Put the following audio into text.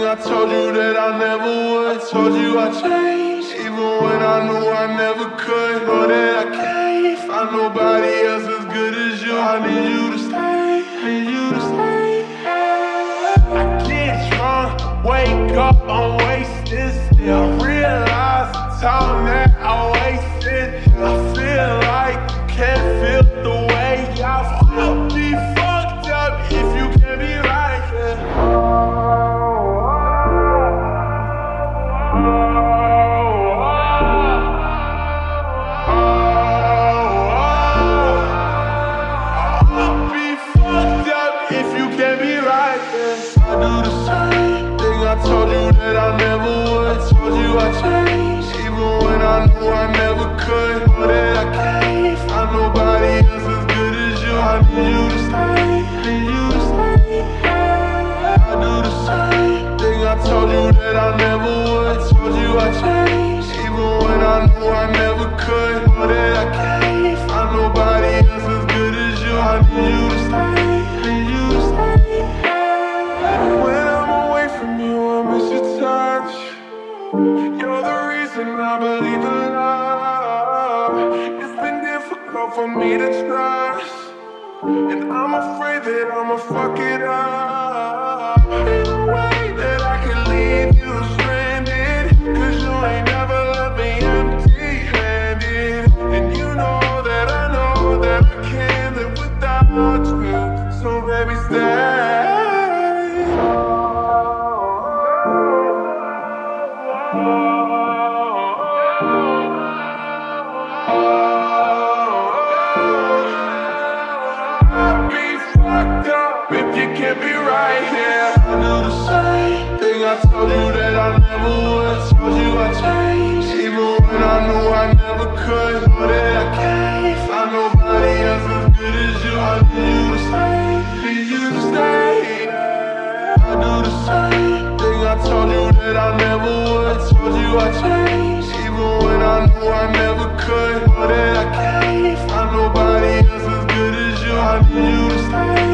I told you that I never would. Told you I changed, even when I knew I never could. Know that I can't find nobody else as good as you. I need you to stay, need you to stay. I get drunk, wake up, I'm wasted still. Realize the time that I wasted. I feel like you can't feel the way I feel. I'll be fucked up if you can't be right here. Told you that I never would. Told you I changed, even when I knew I never could. Know that I can't find nobody else as good as you. I need you to stay, need you to stay. I do the same thing. I told you that I never would. Told you I changed, even when I knew I never could. Know that I can't find nobody else as good as you. I need you to stay, need you to stay. When I'm away from you, I miss your touch. You're the reason I believe in love. It's been difficult for me to trust, and I'm afraid that I'ma fuck it up. Ain't no way that I can leave you stranded, 'cause you ain't never left me empty-handed. And you know that I can't live without you. So baby, stay. I told you that I never would. Told you I changed, even when I knew I never could. Know that I can't find nobody else as good as you. I need you to stay, need you to stay. I do the same thing. I told you that I never would. Told you I changed, even when I knew I never could. Know that I can't find nobody else as good as you. I need you to stay.